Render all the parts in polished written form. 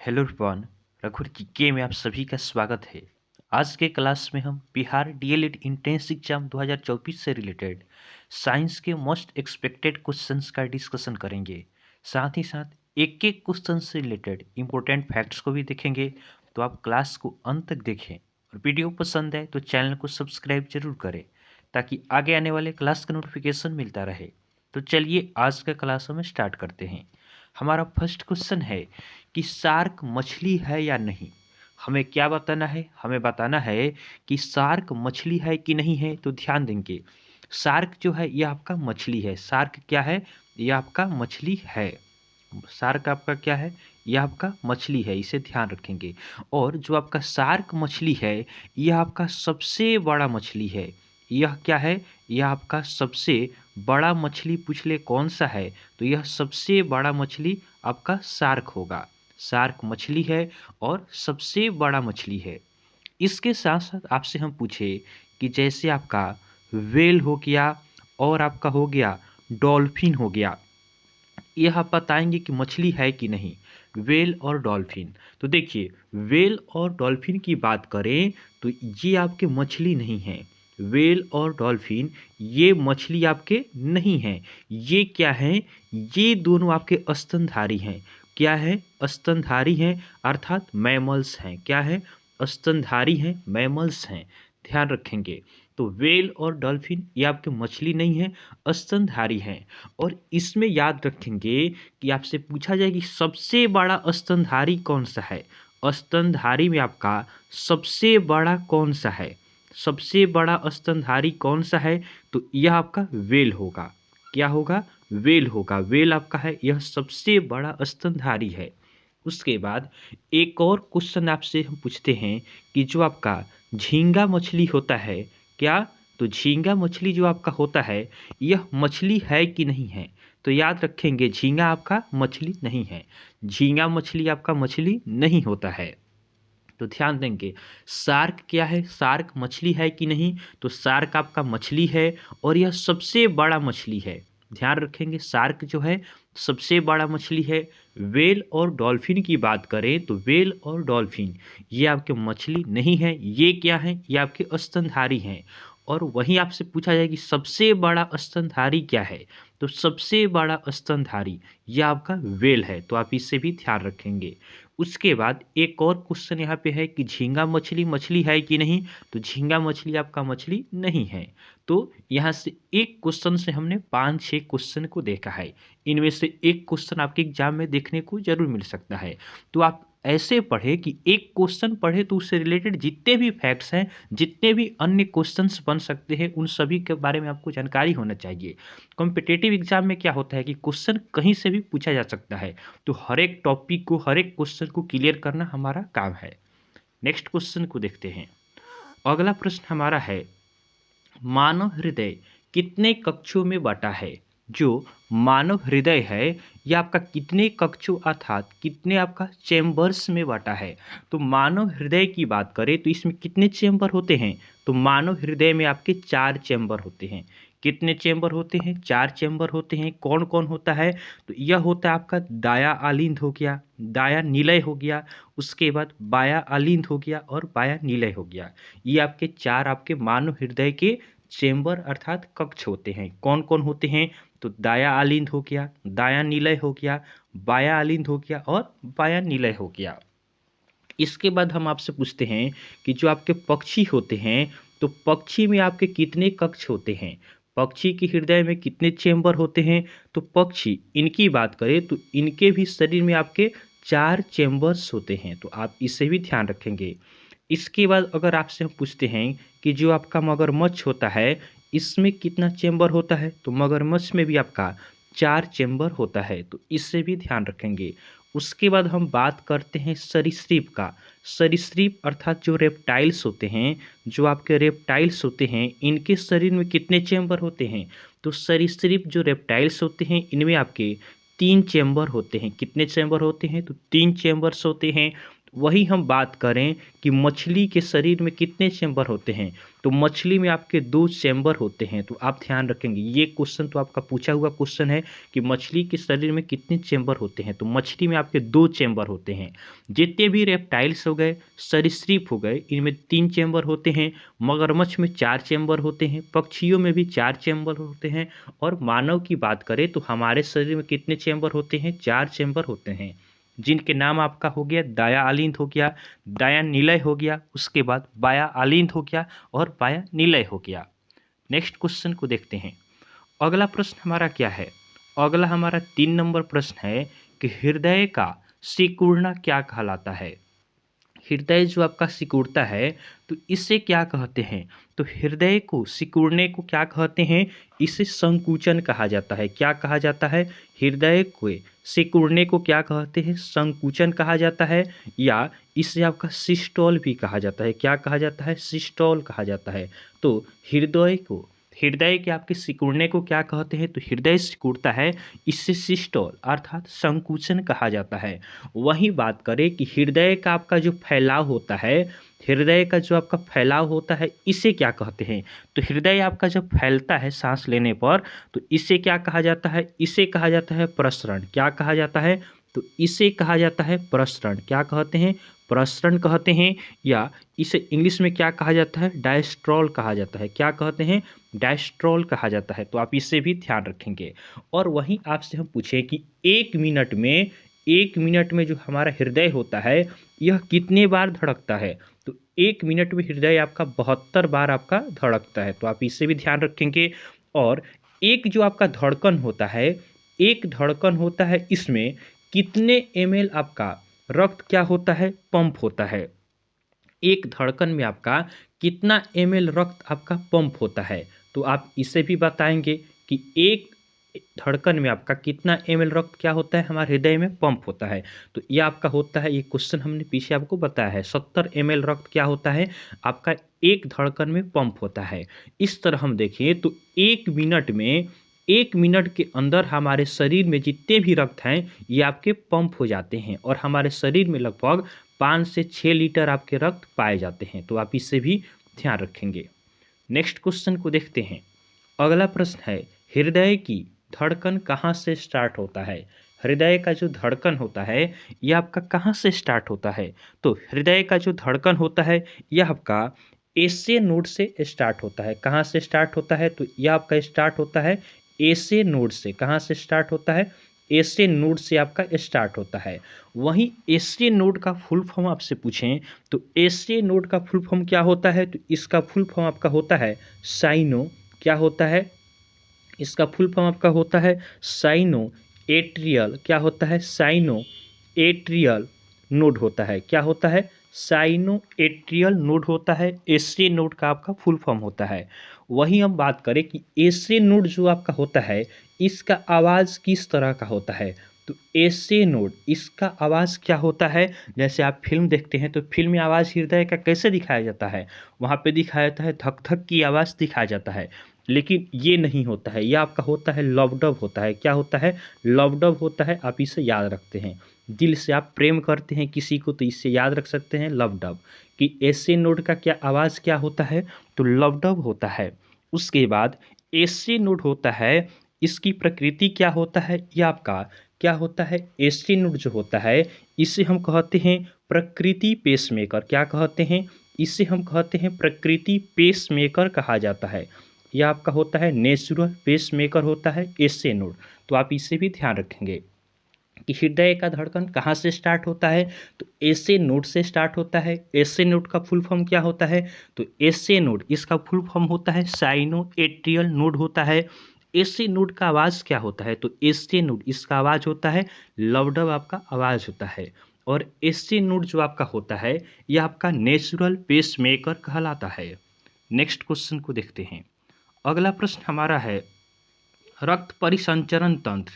Hello everyone, रघुर GK में आप सभी का स्वागत है। आज के क्लास में हम बिहार डीएलएड इंट्रेंस एग्जाम 2024 से रिलेटेड साइंस के मोस्ट एक्सपेक्टेड क्वेश्चंस का डिस्कशन करेंगे। साथ ही साथ एक एक क्वेश्चन से रिलेटेड इंपॉर्टेंट फैक्ट्स को भी देखेंगे। तो आप क्लास को अंत तक देखें और वीडियो पसंद है तो चैनल को सब्सक्राइब जरूर करें ताकि आगे आने वाले क्लास का नोटिफिकेशन मिलता रहे। तो चलिए आज का क्लास हम स्टार्ट करते हैं। हमारा फर्स्ट क्वेश्चन है कि शार्क मछली है या नहीं। हमें क्या बताना है? हमें बताना है कि शार्क मछली है कि नहीं है। तो ध्यान देंगे, शार्क जो है ये आपका मछली है। शार्क क्या है? ये आपका मछली है। शार्क आपका क्या है? यह आपका मछली है, इसे ध्यान रखेंगे। और जो आपका शार्क मछली है यह आपका सबसे बड़ा मछली है। यह क्या है? यह आपका सबसे बड़ा मछली। पूछ ले कौन सा है, तो यह सबसे बड़ा मछली आपका शार्क होगा। शार्क मछली है और सबसे बड़ा मछली है। इसके साथ साथ आपसे हम पूछे कि जैसे आपका वेल हो गया और आपका हो गया डॉल्फिन हो गया, यह आप बताएंगे कि मछली है कि नहीं। वेल और डॉल्फिन, तो देखिए वेल और डॉल्फिन की बात करें तो ये आपके मछली नहीं है। वेल और डॉल्फिन ये मछली आपके नहीं हैं। ये क्या हैं? ये दोनों आपके स्तनधारी हैं। क्या है? स्तनधारी हैं, अर्थात मैमल्स हैं। क्या है? स्तनधारी हैं, मैमल्स हैं। ध्यान रखेंगे। तो वेल और डॉल्फिन ये आपके मछली नहीं है, स्तनधारी हैं। और इसमें याद रखेंगे कि आपसे पूछा जाए कि सबसे बड़ा स्तनधारी कौन सा है। स्तनधारी में आपका सबसे बड़ा कौन सा है? सबसे बड़ा स्तनधारी कौन सा है? तो यह आपका वेल होगा। क्या होगा? वेल होगा। वेल आपका है, यह सबसे बड़ा स्तनधारी है। उसके बाद एक और क्वेश्चन आपसे हम पूछते हैं कि जो आपका झींगा मछली होता है, क्या? तो झींगा मछली जो आपका होता है यह मछली है कि नहीं है। तो याद रखेंगे झींगा आपका मछली नहीं है। झींगा मछली आपका मछली नहीं होता है। तो ध्यान देंगे, शार्क क्या है? शार्क मछली है कि नहीं। तो शार्क आपका मछली है और यह सबसे बड़ा मछली है। ध्यान रखेंगे, शार्क जो है सबसे बड़ा मछली है। वेल और डॉल्फिन की बात करें तो वेल और डॉल्फिन ये आपके मछली नहीं है। ये क्या है? ये आपके स्तनधारी हैं। और वहीं आपसे पूछा जाए कि सबसे बड़ा स्तनधारी क्या है, तो सबसे बड़ा स्तनधारी ये आपका वेल है। तो आप इससे भी ध्यान रखेंगे। उसके बाद एक और क्वेश्चन यहाँ पे है कि झींगा मछली मछली है कि नहीं। तो झींगा मछली आपका मछली नहीं है। तो यहाँ से एक क्वेश्चन से हमने 5-6 क्वेश्चन को देखा है। इनमें से एक क्वेश्चन आपके एग्जाम में देखने को जरूर मिल सकता है। तो आप ऐसे पढ़े कि एक क्वेश्चन पढ़े तो उससे रिलेटेड जितने भी फैक्ट्स हैं, जितने भी अन्य क्वेश्चंस बन सकते हैं, उन सभी के बारे में आपको जानकारी होना चाहिए। कॉम्पिटिटिव एग्जाम में क्या होता है कि क्वेश्चन कहीं से भी पूछा जा सकता है। तो हर एक टॉपिक को, हर एक क्वेश्चन को क्लियर करना हमारा काम है। नेक्स्ट क्वेश्चन को देखते हैं। अगला प्रश्न हमारा है, मानव हृदय कितने कक्षों में बटा है। जो मानव हृदय है यह आपका कितने कक्षों अर्थात कितने आपका चैम्बर्स में बटा है। तो मानव हृदय की बात करें तो इसमें कितने चैम्बर होते हैं। तो मानव हृदय में आपके 4 चैम्बर होते हैं। कितने चैम्बर होते हैं? 4 चैम्बर होते हैं। कौन कौन होता है? तो यह होता है आपका दाया आलिंद हो गया, दाया निलय हो गया, उसके बाद बाया आलिंद हो गया और बाया निलय हो गया। ये आपके 4 आपके मानव हृदय के चेंबर अर्थात कक्ष होते हैं। कौन कौन होते हैं? तो दाया आलिंद हो गया, दाया निलय हो गया, बाया आलिंद हो गया और बाया निलय हो गया। इसके बाद हम आपसे पूछते हैं कि जो आपके पक्षी होते हैं, तो पक्षी में आपके कितने कक्ष होते हैं। पक्षी के हृदय में कितने चेंबर होते हैं। तो पक्षी इनकी बात करें तो इनके भी शरीर में आपके 4 चेंबर्स होते हैं। तो आप इसे भी ध्यान रखेंगे। इसके बाद अगर आपसे हम पूछते हैं कि जो आपका मगरमच्छ होता है इसमें कितना चेंबर होता है। तो मगरमच्छ में भी आपका 4 चेंबर होता है। तो इससे भी ध्यान रखेंगे। उसके बाद हम बात करते हैं सरीसृप का। सरीसृप अर्थात जो रेप्टाइल्स होते हैं, जो आपके रेप्टाइल्स होते हैं इनके शरीर में कितने चेंबर होते हैं। तो सरीसृप जो रेप्टाइल्स होते हैं इनमें आपके 3 चेंबर होते हैं। कितने चेंबर होते हैं? तो 3 चेंबर्स होते हैं। वही हम बात करें कि मछली के शरीर में कितने चैम्बर होते हैं, तो मछली में आपके 2 चैम्बर होते हैं। तो आप ध्यान रखेंगे, ये क्वेश्चन तो आपका पूछा हुआ क्वेश्चन है कि मछली के शरीर में कितने चैम्बर होते हैं, तो मछली में आपके 2 चैम्बर होते हैं। जितने भी रेप्टाइल्स हो गए, सरीसृप हो गए, इनमें 3 चैम्बर होते हैं। मगरमच्छ में 4 चैम्बर होते हैं, पक्षियों में भी 4 चैम्बर होते हैं। और मानव की बात करें तो हमारे शरीर में कितने चैम्बर होते हैं, 4 चैम्बर होते हैं, जिनके नाम आपका हो गया दाया आलिंद हो गया, दाया निलय हो गया, उसके बाद बाया आलिंद हो गया और बाया निलय हो गया। नेक्स्ट क्वेश्चन को देखते हैं। अगला प्रश्न हमारा क्या है, अगला हमारा 3 नंबर प्रश्न है कि हृदय का सिकुड़ना क्या कहलाता है। हृदय जो आपका सिकुड़ता है तो इसे क्या कहते हैं, तो हृदय को सिकुड़ने को क्या कहते हैं, इसे संकुचन कहा जाता है। क्या कहा जाता है, हृदय को सिकुड़ने को क्या कहते हैं, संकुचन कहा जाता है, या इसे आपका सिस्टोल भी कहा जाता है। क्या कहा जाता है, सिस्टोल कहा जाता है। तो हृदय के आपके सिकुड़ने को क्या कहते हैं, तो हृदय सिकुड़ता है, इससे सिस्टोल अर्थात संकुचन कहा जाता है। वही बात करें कि हृदय का आपका जो फैलाव होता है, हृदय का जो आपका फैलाव होता है इसे क्या कहते हैं, तो हृदय आपका जब फैलता है सांस लेने पर तो इसे क्या कहा जाता है, इसे कहा जाता है प्रसरण। क्या कहा जाता है, तो इसे कहा जाता है प्रसरण। क्या कहते हैं, प्रसरण कहते हैं, या इसे इंग्लिश में क्या कहा जाता है, डायस्ट्रोल कहा जाता है। क्या कहते हैं, डायस्ट्रोल कहा जाता है। तो आप इसे भी ध्यान रखेंगे। और वहीं आपसे हम पूछें कि 1 मिनट में जो हमारा हृदय होता है यह कितने बार धड़कता है, तो 1 मिनट में हृदय आपका 72 बार आपका धड़कता है। तो आप इससे भी ध्यान रखेंगे। और एक जो आपका धड़कन होता है, एक धड़कन होता है, इसमें कितने ml आपका रक्त क्या होता है, पंप होता है। एक धड़कन में आपका कितना ml रक्त आपका पंप होता है, तो आप इसे भी बताएंगे कि एक धड़कन में आपका कितना ml रक्त क्या होता है, हमारे हृदय में पंप होता है। तो ये आपका होता है, ये क्वेश्चन हमने पीछे आपको बताया है, 70 ml रक्त क्या होता है आपका एक धड़कन में पंप होता है। इस तरह हम देखें तो 1 मिनट के अंदर हमारे शरीर में जितने भी रक्त हैं ये आपके पंप हो जाते हैं, और हमारे शरीर में लगभग 5 से 6 लीटर आपके रक्त पाए जाते हैं। तो आप इससे भी ध्यान रखेंगे। नेक्स्ट क्वेश्चन को देखते हैं। अगला प्रश्न है, हृदय की धड़कन कहाँ से स्टार्ट होता है। हृदय का जो धड़कन होता है ये आपका कहाँ से स्टार्ट होता है, तो हृदय का जो धड़कन होता है यह आपका एसए नोड से स्टार्ट होता है। कहाँ से स्टार्ट होता है, तो यह आपका स्टार्ट होता है एसए नोड से। कहाँ से स्टार्ट होता है, एसए नोड से आपका स्टार्ट होता है। वहीं एसए नोड का फुल फॉर्म आपसे पूछें तो एसए नोड का फुल फॉर्म क्या होता है, तो इसका फुल फॉर्म आपका होता है साइनो। क्या होता है, इसका फुल फॉर्म आपका होता है साइनो एट्रियल। क्या होता है, साइनो एट्रियल नोड होता है। क्या होता है, साइनो एट्रियल नोड होता है। एसए नोड का आपका फुल फॉर्म होता है। वहीं हम बात करें कि एसए नोड जो आपका होता है इसका आवाज़ किस तरह का होता है, तो एसए नोड इसका आवाज़ क्या होता है, जैसे आप फिल्म देखते हैं तो फिल्म में आवाज़ हृदय का कैसे दिखाया जाता है, वहाँ पे दिखाया जाता है धक धक की आवाज़ दिखाया जाता है। लेकिन ये नहीं होता है, ये आपका होता है लवडब होता है। क्या होता है, लवडब होता है। आप इसे याद रखते हैं, दिल से आप प्रेम करते हैं किसी को तो इससे याद रख सकते हैं लवडब, कि एसए नोड का क्या आवाज़ क्या होता है, तो लवडब होता है। उसके बाद एसए नोड होता है, इसकी प्रकृति क्या होता है, ये आपका क्या होता है, एसए नोड जो होता है इसे हम कहते हैं प्रकृति पेसमेकर। क्या कहते हैं, इसे हम कहते हैं प्रकृति पेसमेकर कहा जाता है। यह आपका होता है नेचुरल पेसमेकर होता है एसए नोड। तो आप इसे भी ध्यान रखेंगे कि हृदय का धड़कन कहाँ से स्टार्ट होता है, तो एसए नोड से स्टार्ट होता है। एसए नोड का फुल फॉर्म क्या होता है, तो एसए नोड इसका फुल फॉर्म होता है साइनो एट्रियल नोड होता है। एसए नोड का आवाज़ क्या होता है, तो एसए नोड इसका आवाज़ होता है लवडब आपका आवाज़ होता है। और एसए नोड जो आपका होता है यह आपका नेचुरल पेसमेकर कहलाता है। नेक्स्ट क्वेश्चन को देखते हैं। अगला प्रश्न हमारा है, रक्त परिसंचरण तंत्र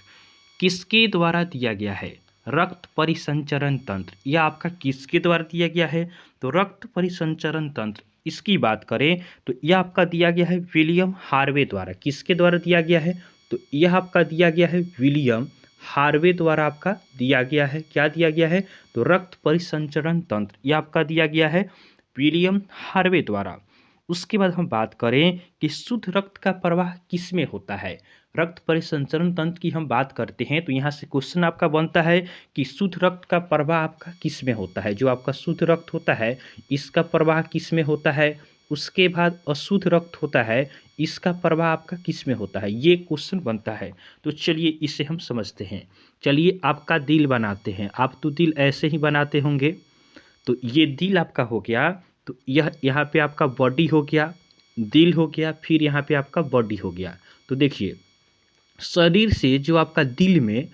किसके द्वारा दिया गया है। रक्त परिसंचरण तंत्र यह आपका किसके द्वारा दिया गया है, तो रक्त परिसंचरण तंत्र इसकी बात करें तो यह आपका दिया गया है विलियम हार्वे द्वारा। किसके द्वारा दिया गया है, तो यह आपका दिया गया है विलियम हार्वे द्वारा आपका दिया गया है। क्या दिया गया है? तो रक्त परिसंचरण तंत्र, यह आपका दिया गया है विलियम हार्वे द्वारा। उसके बाद हम बात करें कि शुद्ध रक्त का प्रवाह किस में होता है। रक्त परिसंचरण तंत्र की हम बात करते हैं तो यहाँ से क्वेश्चन आपका बनता है कि शुद्ध रक्त का प्रवाह आपका किस में होता है। जो आपका शुद्ध रक्त होता है इसका प्रवाह किस में होता है। उसके बाद अशुद्ध रक्त होता है, इसका प्रवाह आपका किस में होता है, ये क्वेश्चन बनता है। तो चलिए इसे हम समझते हैं। चलिए आपका दिल बनाते हैं। आप तो दिल ऐसे ही बनाते होंगे। तो ये दिल आपका हो गया, तो यह यहाँ पे आपका बॉडी हो गया, दिल हो गया, फिर यहाँ पे आपका बॉडी हो गया। तो देखिए शरीर से जो आपका दिल में,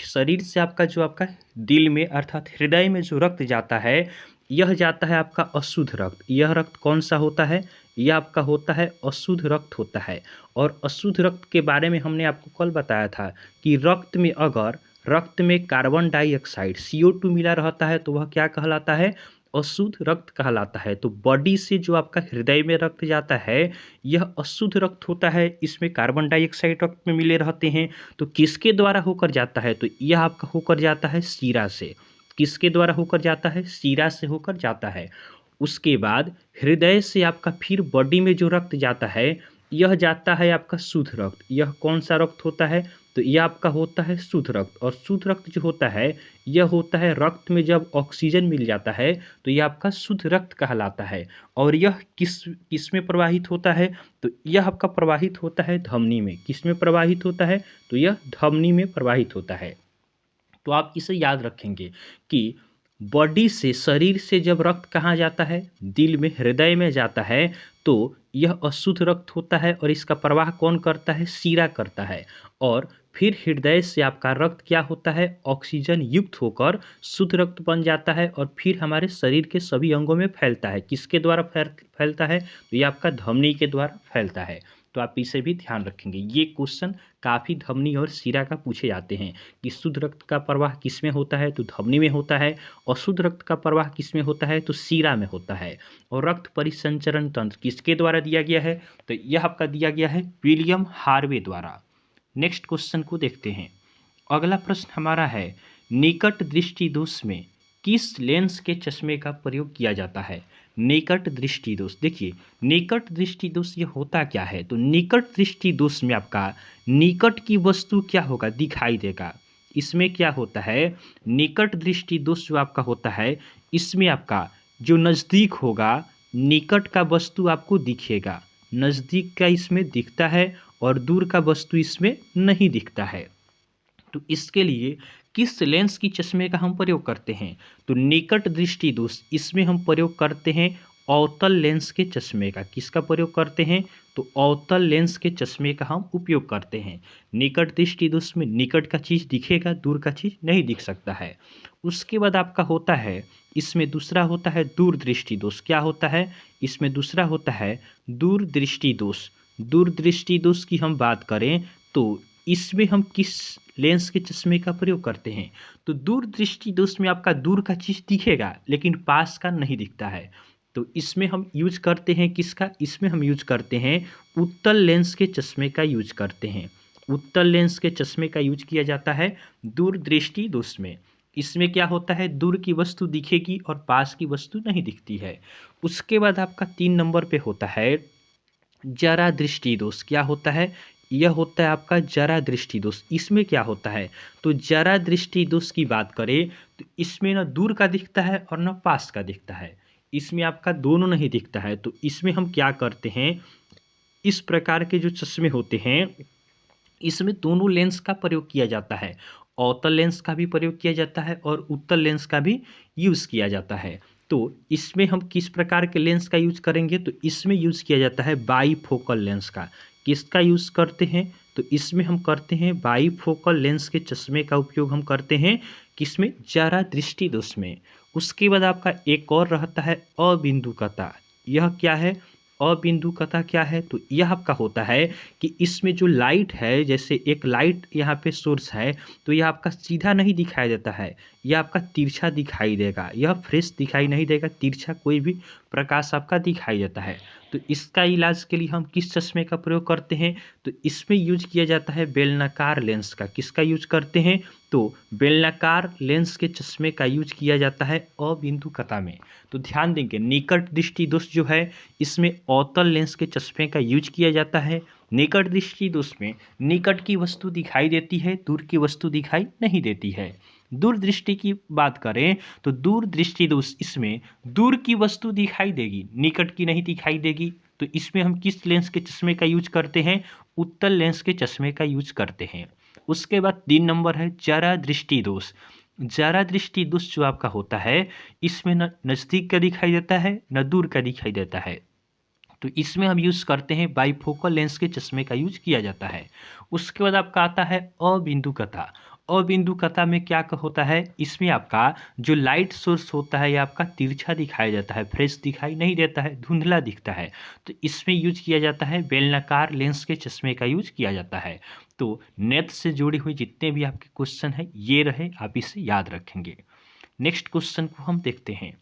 शरीर से आपका जो आपका दिल में अर्थात हृदय में जो रक्त जाता है यह जाता है आपका अशुद्ध रक्त। यह रक्त कौन सा होता है? यह आपका होता है अशुद्ध रक्त होता है। और अशुद्ध रक्त के बारे में हमने आपको कल बताया था कि रक्त में अगर रक्त में कार्बन डाइऑक्साइड CO2 मिला रहता है तो वह क्या कहलाता है? अशुद्ध रक्त कहलाता है। तो बॉडी से जो आपका हृदय में रक्त जाता है यह अशुद्ध रक्त होता है। इसमें कार्बन डाइऑक्साइड रक्त में मिले रहते हैं। तो किसके द्वारा होकर जाता है? तो यह आपका होकर जाता है शिरा से। किसके द्वारा होकर जाता है? शिरा से होकर जाता है। उसके बाद हृदय से आपका फिर बॉडी में जो रक्त जाता है यह जाता है आपका शुद्ध रक्त। यह कौन सा रक्त होता है? तो यह आपका होता है शुद्ध रक्त। और शुद्ध रक्त जो होता है यह होता है रक्त में जब ऑक्सीजन मिल जाता है तो यह आपका शुद्ध रक्त कहलाता है। और यह किस में प्रवाहित होता है? तो यह आपका प्रवाहित होता है धमनी में। किस में प्रवाहित होता है? तो यह धमनी में प्रवाहित होता है। तो आप इसे याद रखेंगे कि बॉडी से, शरीर से जब रक्त कहाँ जाता है? दिल में, हृदय में जाता है तो यह अशुद्ध रक्त होता है। और इसका प्रवाह कौन करता है? शिरा करता है। और फिर हृदय से आपका रक्त क्या होता है? ऑक्सीजन युक्त होकर शुद्ध रक्त बन जाता है और फिर हमारे शरीर के सभी अंगों में फैलता है। किसके द्वारा फैलता है? तो ये आपका धमनी के द्वारा फैलता है। तो आप इसे भी ध्यान रखेंगे। ये क्वेश्चन काफ़ी धमनी और शिरा का पूछे जाते हैं कि शुद्ध रक्त का प्रवाह किस में होता है? तो धमनी में होता है। अशुद्ध रक्त का प्रवाह किस में होता है? तो शिरा में होता है। और रक्त परिसंचरण तंत्र किसके द्वारा दिया गया है? तो यह आपका दिया गया है विलियम हार्वे द्वारा। नेक्स्ट क्वेश्चन को देखते हैं। अगला प्रश्न हमारा है निकट दृष्टि दोष में किस लेंस के चश्मे का प्रयोग किया जाता है? निकट दृष्टि दोष, देखिए निकट दृष्टि दोष ये होता क्या है? तो निकट दृष्टि दोष में आपका निकट की वस्तु क्या होगा? दिखाई देगा। इसमें क्या होता है? निकट दृष्टि दोष जो आपका होता है इसमें आपका जो नज़दीक होगा, निकट का वस्तु आपको दिखेगा। नज़दीक का इसमें दिखता है और दूर का वस्तु इसमें नहीं दिखता है। तो इसके लिए किस लेंस की चश्मे का हम प्रयोग करते हैं? तो निकट दृष्टि दोष इसमें हम प्रयोग करते हैं अवतल लेंस के चश्मे का। किसका प्रयोग करते हैं? तो अवतल लेंस के चश्मे का हम उपयोग करते हैं। निकट दृष्टि दोष में निकट का चीज़ दिखेगा, दूर का चीज़ नहीं दिख सकता है। उसके बाद आपका होता है इसमें दूसरा होता है दूरदृष्टि दोष। क्या होता है? इसमें दूसरा होता है दूरदृष्टि दोष। दूरदृष्टि दोष की हम बात करें तो इसमें हम किस लेंस के चश्मे का प्रयोग करते हैं? तो दूरदृष्टि दोष में आपका दूर का चीज़ दिखेगा लेकिन पास का नहीं दिखता है। तो इसमें हम यूज करते हैं किसका? इसमें हम यूज करते हैं उत्तल लेंस के चश्मे का यूज करते हैं। उत्तल लेंस के चश्मे का यूज किया जाता है दूरदृष्टि दोष में। इसमें क्या होता है? दूर की वस्तु दिखेगी और पास की वस्तु नहीं दिखती है। उसके बाद आपका 3 नंबर पे होता है जरा दृष्टि दोष। क्या होता है? यह होता है आपका जरा दृष्टि दोष। इसमें क्या होता है? तो जरा दृष्टि दोष की बात करें तो इसमें ना दूर का दिखता है और ना पास का दिखता है। इसमें आपका दोनों नहीं दिखता है। तो इसमें हम क्या करते हैं, इस प्रकार के जो चश्मे होते हैं इसमें दोनों लेंस का प्रयोग किया जाता है। अवतल लेंस का भी प्रयोग किया जाता है और उत्तल लेंस का भी यूज़ किया जाता है। तो इसमें हम किस प्रकार के लेंस का यूज करेंगे? तो इसमें यूज किया जाता है बाईफोकल लेंस का। किसका यूज करते हैं? तो इसमें हम करते हैं बाईफोकल लेंस के चश्मे का उपयोग हम करते हैं किसमें? जरा दृष्टि दोष में। उसके बाद आपका एक और रहता है अबिंदुकता। यह क्या है? अबिंदुकता क्या है? तो यह आपका होता है कि इसमें जो लाइट है, जैसे एक लाइट यहाँ पे सोर्स है, तो यह आपका सीधा नहीं दिखाई देता है, यह आपका तिरछा दिखाई देगा, यह फ्रेश दिखाई नहीं देगा, तिरछा कोई भी प्रकाश आपका दिखाई देता है। तो इसका इलाज के लिए हम किस चश्मे का प्रयोग करते हैं? तो इसमें यूज किया जाता है बेलनाकार लेंस का। किसका यूज करते हैं? तो बेलनाकार लेंस के चश्मे का यूज किया जाता है अबिंदुकता में। तो ध्यान देंगे, निकट दृष्टि दोष जो है इसमें अवतल लेंस के चश्मे का यूज किया जाता है। निकट दृष्टि दोष में निकट की वस्तु दिखाई देती है, दूर की वस्तु दिखाई नहीं देती है। दूरदृष्टि की बात करें तो दूर दृष्टि दोष इसमें दूर की वस्तु दिखाई देगी, निकट की नहीं दिखाई देगी। तो इसमें हम किस लेंस के चश्मे का यूज करते हैं? उत्तल लेंस के चश्मे का यूज करते हैं। उसके बाद 3 नंबर है जरा दृष्टि दोष। जरा दृष्टि दोष जो आपका होता है इसमें न नज़दीक का दिखाई देता है न दूर का दिखाई देता है। तो इसमें हम यूज़ करते हैं बाइफोकल लेंस के चश्मे का यूज किया जाता है। उसके बाद आपका आता है अबिंदुकता। अबिंदुकता में क्या होता है? इसमें आपका जो लाइट सोर्स होता है ये आपका तिरछा दिखाया जाता है, फ्रेश दिखाई नहीं देता है, धुंधला दिखता है। तो इसमें यूज किया जाता है बेलनाकार लेंस के चश्मे का यूज किया जाता है। तो नेत्र से जुड़ी हुई जितने भी आपके क्वेश्चन हैं ये रहे, आप इसे याद रखेंगे। नेक्स्ट क्वेश्चन को हम देखते हैं।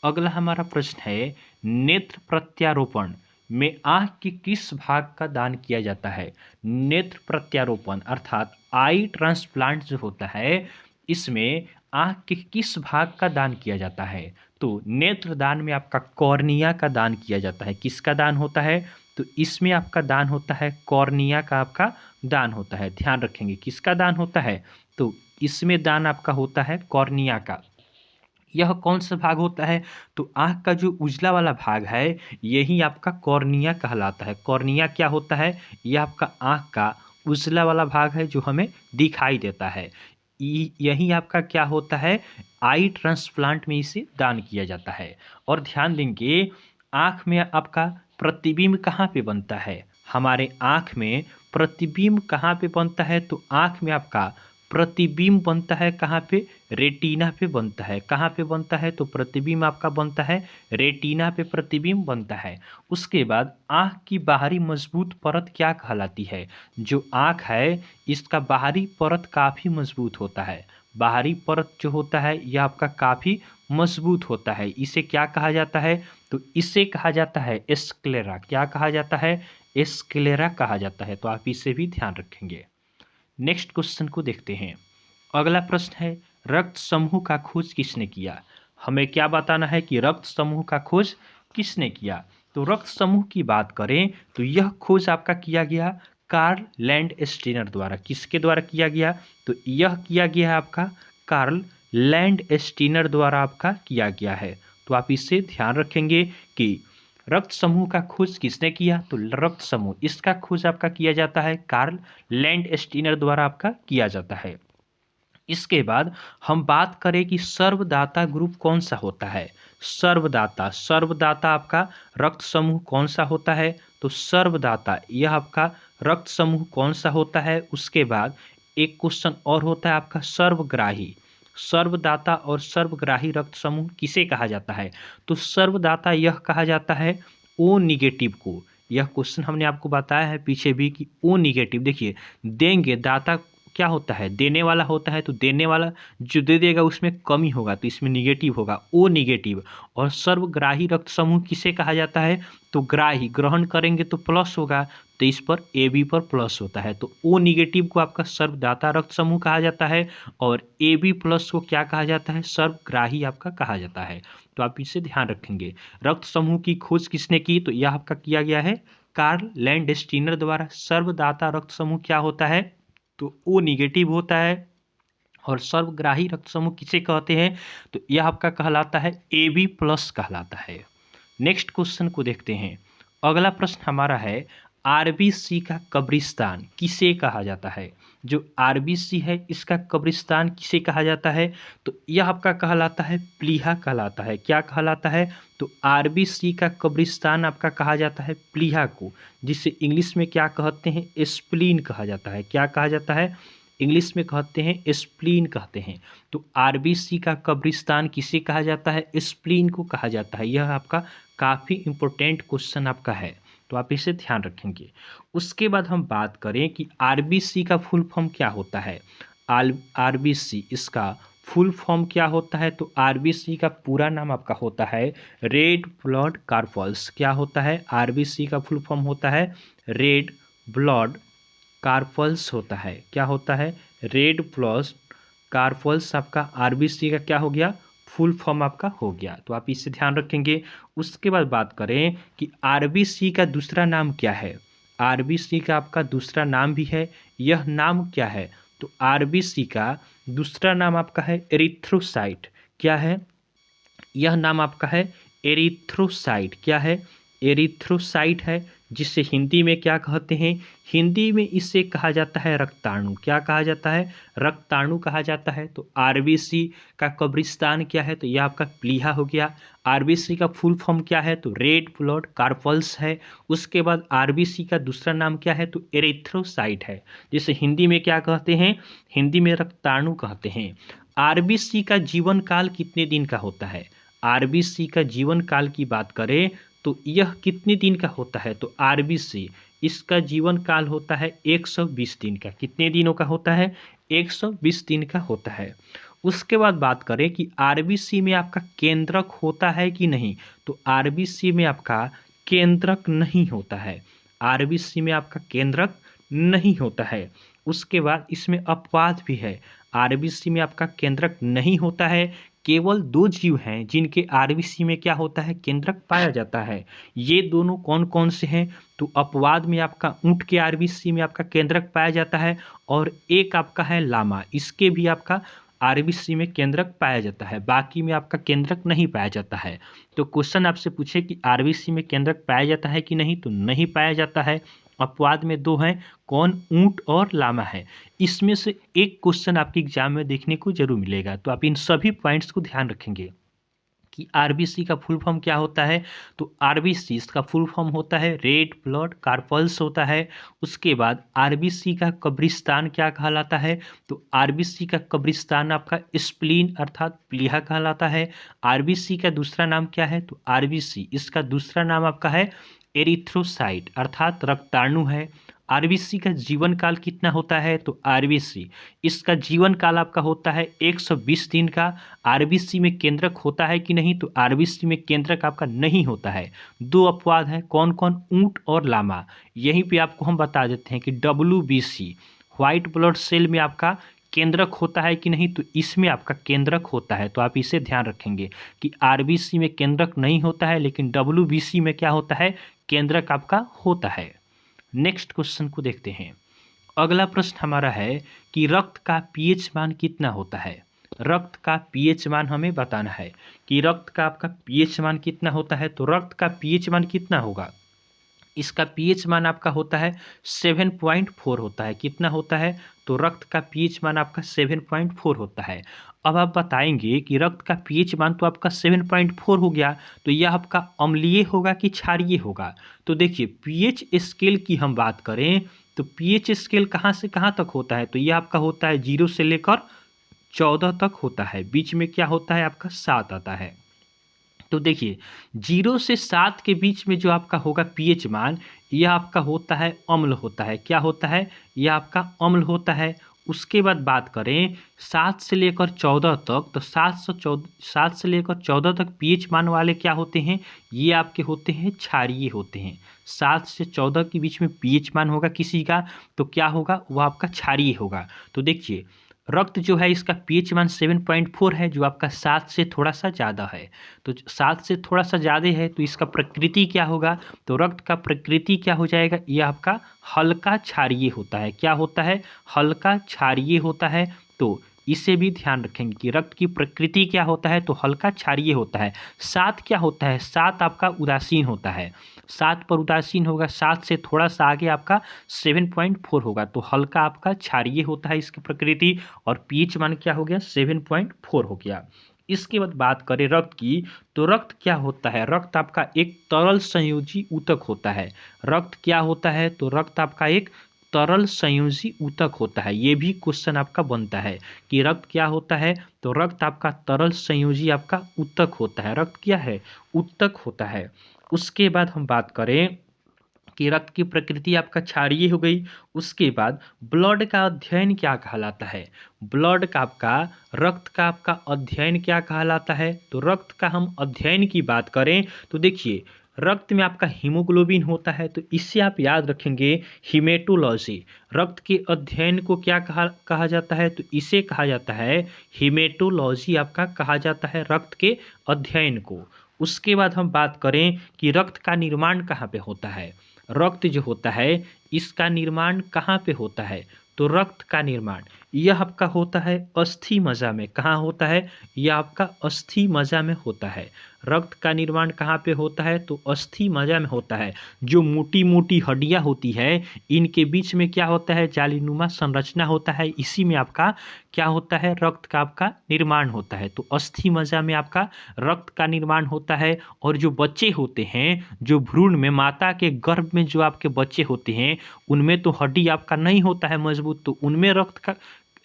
अगला हमारा प्रश्न है, नेत्र प्रत्यारोपण में आंख के किस भाग का दान किया जाता है? नेत्र प्रत्यारोपण अर्थात आई ट्रांसप्लांट जो होता है इसमें आंख के किस भाग का दान किया जाता है? तो नेत्र दान में आपका कॉर्निया का दान किया जाता है। किसका दान होता है? तो इसमें आपका दान होता है कॉर्निया का, आपका दान होता है। ध्यान रखेंगे किसका दान होता है? तो इसमें दान आपका होता है कॉर्निया का। यह कौन सा भाग होता है? तो आँख का जो उजला वाला भाग है यही आपका कॉर्निया कहलाता है। कॉर्निया क्या होता है? यह आपका आँख का उजला वाला भाग है जो हमें दिखाई देता है। यही आपका क्या होता है? आई ट्रांसप्लांट में इसे दान किया जाता है। और ध्यान देंगे आँख में आपका प्रतिबिंब कहाँ पे बनता है? हमारे आँख में प्रतिबिंब कहाँ पे बनता है? तो आँख में आपका प्रतिबिंब बनता है कहाँ पे? रेटिना पे बनता है। कहाँ पे बनता है? तो प्रतिबिंब आपका बनता है रेटिना पे, प्रतिबिंब बनता है। उसके बाद आँख की बाहरी मजबूत परत क्या कहलाती है? जो आँख है इसका बाहरी परत काफ़ी मजबूत होता है। बाहरी परत जो होता है यह आपका काफ़ी मजबूत होता है। इसे क्या कहा जाता है? तो इसे कहा जाता है स्क्लेरा। क्या कहा जाता है? स्क्लेरा कहा जाता है। तो आप इसे भी ध्यान रखेंगे। नेक्स्ट क्वेश्चन को देखते हैं। अगला प्रश्न है, रक्त समूह का खोज किसने किया? हमें क्या बताना है कि रक्त समूह का खोज किसने किया? तो रक्त समूह की बात करें तो यह खोज आपका किया गया कार्ल लैंडस्टीनर द्वारा। किसके द्वारा किया गया? तो यह किया गया है आपका कार्ल लैंडस्टीनर द्वारा आपका किया गया है। तो आप इससे ध्यान रखेंगे कि रक्त समूह का खोज किसने किया? तो रक्त समूह इसका खोज आपका किया जाता है कार्ल लैंडस्टीनर द्वारा आपका किया जाता है। इसके बाद हम बात करें कि सर्वदाता ग्रुप कौन सा होता है? सर्वदाता, सर्वदाता आपका रक्त समूह कौन सा होता है? तो सर्वदाता यह आपका रक्त समूह कौन सा होता है? उसके बाद एक क्वेश्चन और होता है आपका सर्वग्राही। सर्वदाता और सर्वग्राही रक्त समूह किसे कहा जाता है? तो सर्वदाता यह कहा जाता है ओ निगेटिव को। यह क्वेश्चन हमने आपको बताया है पीछे भी कि ओ निगेटिव, देखिए देंगे, दाता क्या होता है? देने वाला होता है। तो देने वाला जो दे देगा उसमें कमी होगा तो इसमें निगेटिव होगा, ओ निगेटिव। और सर्वग्राही रक्त समूह किसे कहा जाता है? तो ग्राही, ग्रहण करेंगे तो प्लस होगा, तो इस पर ए बी पर प्लस होता है। तो ओ निगेटिव को आपका सर्वदाता रक्त समूह कहा जाता है और ए बी प्लस को क्या कहा जाता है? सर्वग्राही आपका कहा जाता है। तो आप इसे ध्यान रखेंगे। रक्त समूह की खोज किसने की? तो यह आपका किया गया है कार्ल लैंडस्टीनर द्वारा। सर्वदाता रक्त समूह क्या होता है? तो ओ निगेटिव होता है। और सर्वग्राही रक्त समूह किसे कहते हैं? तो यह आपका कहलाता है ए बी प्लस कहलाता है। नेक्स्ट क्वेश्चन को देखते हैं। अगला प्रश्न हमारा है, आरबीसी का कब्रिस्तान किसे कहा जाता है? जो आरबीसी है इसका कब्रिस्तान किसे कहा जाता है? तो यह आपका कहलाता है प्लीहा कहलाता है। क्या कहलाता है? तो आरबीसी का कब्रिस्तान आपका कहा जाता है प्लीहा को, जिसे इंग्लिश में क्या कहते हैं? स्प्लीन कहा जाता है। क्या कहा जाता है? इंग्लिश में कहते हैं स्प्लीन कहते हैं। तो आरबीसी का कब्रिस्तान किसे कहा जाता है? स्प्लीन को कहा जाता है। यह आपका काफ़ी इंपॉर्टेंट क्वेश्चन आपका है, तो आप इसे ध्यान रखेंगे। उसके बाद हम बात करें कि आरबीसी का फुल फॉर्म क्या होता है। आरबीसी इसका फुल फॉर्म क्या होता है? तो आरबीसी का पूरा नाम आपका होता है रेड ब्लड कार्पल्स। क्या होता है? आरबीसी का फुल फॉर्म होता है रेड ब्लड कार्पल्स होता है। क्या होता है? रेड ब्लड कार्पल्स आपका आरबीसी का क्या हो गया? फुल फॉर्म आपका हो गया। तो आप इसे ध्यान रखेंगे। उसके बाद बात करें कि आरबीसी का दूसरा नाम क्या है। आरबीसी का आपका दूसरा नाम भी है। यह नाम क्या है? तो आरबीसी का दूसरा नाम आपका है एरिथ्रोसाइट। क्या है? यह नाम आपका है एरिथ्रोसाइट। क्या है? एरिथ्रोसाइट है, जिसे हिंदी में क्या कहते हैं? हिंदी में इसे कहा जाता है रक्ताणु। क्या कहा जाता है? रक्ताणु कहा जाता है। तो आरबीसी का कब्रिस्तान क्या है? तो यह आपका प्लीहा हो गया। आरबीसी का फुल फॉर्म क्या है? तो रेड ब्लड कार्पल्स है। उसके बाद आरबीसी का दूसरा नाम क्या है? तो एरिथ्रोसाइट है, जिसे हिंदी में क्या कहते हैं? हिंदी में रक्ताणु कहते हैं। आरबीसी का जीवन काल कितने दिन का होता है? आरबीसी का जीवन काल की बात करें तो यह कितने दिन का होता है? तो आरबीसी इसका जीवन काल होता है 120 दिन का। कितने दिनों का होता है? 120 दिन का होता है। उसके बाद बात करें कि आरबीसी में आपका केंद्रक होता है कि नहीं। तो आरबीसी में आपका केंद्रक नहीं होता है। आरबीसी में आपका केंद्रक नहीं होता है। उसके बाद इसमें अपवाद भी है। आरबीसी में आपका केंद्रक नहीं होता है। केवल दो जीव हैं जिनके आरबीसी में क्या होता है? केंद्रक पाया जाता है। ये दोनों कौन कौन से हैं? तो अपवाद में आपका ऊंट के आरबीसी में आपका केंद्रक पाया जाता है, और एक आपका है लामा, इसके भी आपका आरबीसी में केंद्रक पाया जाता है। बाकी में आपका केंद्रक नहीं पाया जाता है। तो क्वेश्चन आपसे पूछे कि आरबीसी में केंद्रक पाया जाता है कि नहीं, तो नहीं पाया जाता है। अपवाद में दो हैं, कौन? ऊंट और लामा है। इसमें से एक क्वेश्चन आपके एग्जाम में देखने को जरूर मिलेगा। तो आप इन सभी पॉइंट्स को ध्यान रखेंगे कि आरबीसी का फुल फॉर्म क्या होता है। तो आरबीसी इसका फुल फॉर्म होता है रेड ब्लड कार्पल्स होता है। उसके बाद आरबीसी का कब्रिस्तान क्या कहलाता है? तो आरबीसी का कब्रिस्तान आपका स्प्लीन अर्थात प्लीहा कहलाता है। आरबीसी का दूसरा नाम क्या है? तो आरबीसी इसका दूसरा नाम आपका है एरिथ्रोसाइट अर्थात रक्ताणु है। आरबीसी का जीवन काल कितना होता है? तो आरबीसी इसका जीवन काल आपका होता है 120 दिन का। आरबीसी में केंद्रक होता है कि नहीं? तो आरबीसी में केंद्रक आपका नहीं होता है। दो अपवाद है, कौन कौन? ऊंट और लामा। यहीं पे आपको हम बता देते हैं कि डब्ल्यूबीसी व्हाइट ब्लड सेल में आपका केंद्रक होता है कि नहीं? तो इसमें आपका केंद्रक होता है। तो आप इसे ध्यान रखेंगे कि आरबीसी में केंद्रक नहीं होता है, लेकिन डब्ल्यूबीसी में क्या होता है? केंद्रक आपका होता है। नेक्स्ट क्वेश्चन को देखते हैं। अगला प्रश्न हमारा है कि रक्त का पीएच मान कितना होता है। रक्त का पीएच मान हमें बताना है कि रक्त का आपका पीएच मान कितना होता है। तो रक्त का पीएच मान कितना होगा? इसका पीएच मान आपका होता है 7.4 होता है। कितना होता है? तो रक्त का पीएच मान आपका 7.4 होता है। अब आप बताएंगे कि रक्त का पीएच मान तो आपका 7.4 हो गया, तो यह आपका अम्लीय होगा कि क्षारीय होगा? तो देखिए पीएच स्केल की हम बात करें तो पीएच स्केल कहाँ से कहाँ तक होता है? तो यह आपका होता है 0 से लेकर 14 तक होता है। बीच में क्या होता है? आपका 7 आता है। तो देखिए 0 से 7 के बीच में जो आपका होगा पीएच मान, यह आपका होता है अम्ल होता है। क्या होता है? यह आपका अम्ल होता है। उसके बाद बात करें 7 से लेकर 14 तक, तो 7 से लेकर 14 तक पीएच मान वाले क्या होते हैं? ये आपके होते हैं क्षारीय होते हैं। 7 से 14 के बीच में पीएच मान होगा किसी का, तो क्या होगा? वह आपका क्षारीय होगा। तो देखिए रक्त जो है इसका पीएच मान 7.4 है, जो आपका 7 से थोड़ा सा ज़्यादा है। तो 7 से थोड़ा सा ज़्यादा है, तो इसका प्रकृति क्या होगा? तो रक्त का प्रकृति क्या हो जाएगा? ये आपका हल्का क्षारीय होता है। क्या होता है? हल्का क्षारीय होता है। तो इसे भी ध्यान रखेंगे कि रक्त की प्रकृति क्या होता है? तो हल्का क्षारीय होता है। 7 क्या होता है? 7 आपका उदासीन होता है। 7 पर उदासीन होगा। 7 से थोड़ा सा आगे आपका 7.4 होगा। तो हल्का आपका क्षारीय होता है इसकी प्रकृति, और पीएच मान क्या हो गया? 7.4 हो गया। इसके बाद बात करें रक्त की, तो रक्त क्या होता है? रक्त आपका एक तरल संयोजी ऊतक होता है। रक्त क्या होता है? तो रक्त आपका एक तरल संयोजी ऊतक होता है। ये भी क्वेश्चन आपका बनता है कि रक्त क्या होता है, तो रक्त आपका तरल संयोजी आपका ऊतक होता है। रक्त क्या है, ऊतक होता है। उसके बाद हम बात करें कि रक्त की प्रकृति आपका क्षारीय हो गई। उसके बाद ब्लड का अध्ययन क्या कहलाता है, ब्लड का आपका, रक्त का आपका अध्ययन क्या कहलाता है, तो रक्त का हम अध्ययन की बात करें तो देखिए रक्त में आपका हीमोग्लोबिन होता है, तो इससे आप याद रखेंगे हीमेटोलॉजी। रक्त के अध्ययन को क्या कहा जाता है, तो इसे कहा जाता है हीमेटोलॉजी आपका कहा जाता है रक्त के अध्ययन को। उसके बाद हम बात करें कि रक्त का निर्माण कहाँ पे होता है, रक्त जो होता है इसका निर्माण कहाँ पे होता है, तो रक्त का निर्माण यह आपका होता है अस्थि मज्जा में। कहाँ होता है, यह आपका अस्थि मज्जा में होता है। रक्त का निर्माण कहाँ पे होता है, तो अस्थि मज्जा में होता है। जो मोटी मोटी हड्डियाँ होती है इनके बीच में क्या होता है, जालीनुमा संरचना होता है, इसी में आपका क्या होता है, रक्त का आपका निर्माण होता है। तो अस्थि मज्जा में आपका रक्त का निर्माण होता है। और जो बच्चे होते हैं, जो भ्रूण में माता के गर्भ में जो आपके बच्चे होते हैं उनमें तो हड्डी आपका नहीं होता है मजबूत, तो उनमें रक्त का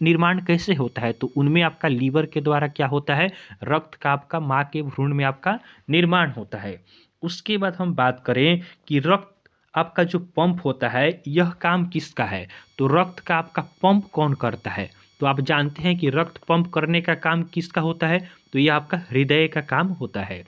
निर्माण कैसे होता है, तो उनमें आपका लीवर के द्वारा क्या होता है, रक्त का आपका माँ के भ्रूण में आपका निर्माण होता है। उसके बाद हम बात करें कि रक्त आपका जो पंप होता है यह काम किसका है, तो रक्त का आपका पंप कौन करता है, तो आप जानते हैं कि रक्त पंप करने का काम किसका होता है, तो यह आपका हृदय का काम होता है।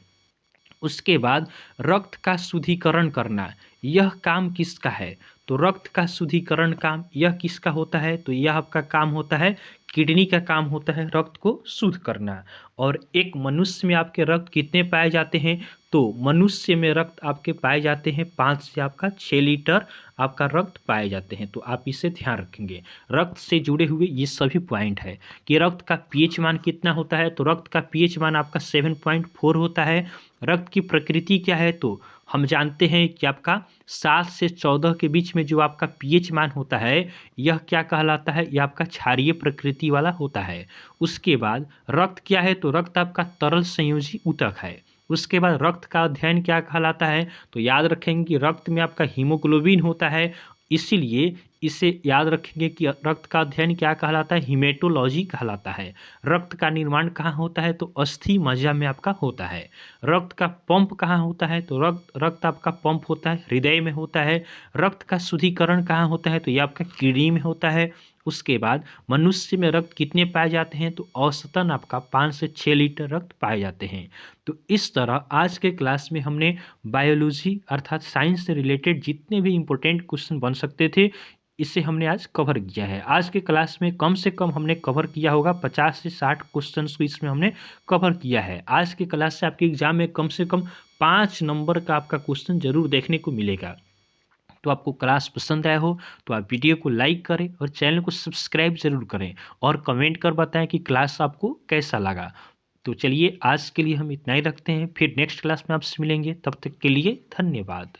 उसके बाद रक्त का शुद्धिकरण करना यह काम किसका है, तो रक्त का शुद्धिकरण काम यह किसका होता है, तो यह आपका काम होता है किडनी का काम होता है रक्त को शुद्ध करना। और एक मनुष्य में आपके रक्त कितने पाए जाते हैं, तो मनुष्य में रक्त आपके पाए जाते हैं 5 से आपका 6 लीटर आपका रक्त पाए जाते हैं। तो आप इसे ध्यान रखेंगे। रक्त से जुड़े हुए ये सभी पॉइंट है कि रक्त का पीएच मान कितना होता है, तो रक्त का पीएच मान आपका 7.4 होता है। रक्त की प्रकृति क्या है, तो हम जानते हैं कि आपका 7 से 14 के बीच में जो आपका पीएच मान होता है यह क्या कहलाता है, यह आपका क्षारीय प्रकृति वाला होता है। उसके बाद रक्त क्या है, तो रक्त आपका तरल संयोजी ऊतक है। उसके बाद रक्त का अध्ययन क्या कहलाता है, तो याद रखेंगे कि रक्त में आपका हीमोग्लोबिन होता है, इसीलिए इसे याद रखेंगे कि रक्त का अध्ययन क्या कहलाता है, हीमेटोलॉजी कहलाता है। रक्त का निर्माण कहाँ होता है, तो अस्थि मज्जा में आपका होता है। रक्त का पंप कहाँ होता है, तो रक्त आपका पंप होता है हृदय में होता है। रक्त का शुद्धिकरण कहाँ होता है, तो यह आपका किडनी में होता है। उसके बाद मनुष्य में रक्त कितने पाए जाते हैं, तो औसतन आपका 5 से 6 लीटर रक्त पाए जाते हैं। तो इस तरह आज के क्लास में हमने बायोलॉजी अर्थात साइंस से रिलेटेड जितने भी इम्पोर्टेंट क्वेश्चन बन सकते थे इसे हमने आज कवर किया है। आज के क्लास में कम से कम हमने कवर किया होगा 50 से 60 क्वेश्चंस को इसमें हमने कवर किया है। आज के क्लास से आपके एग्जाम में कम से कम 5 नंबर का आपका क्वेश्चन जरूर देखने को मिलेगा। तो आपको क्लास पसंद आया हो तो आप वीडियो को लाइक करें और चैनल को सब्सक्राइब जरूर करें और कमेंट कर बताएं कि क्लास आपको कैसा लगा। तो चलिए आज के लिए हम इतना ही रखते हैं, फिर नेक्स्ट क्लास में आपसे मिलेंगे, तब तक के लिए धन्यवाद।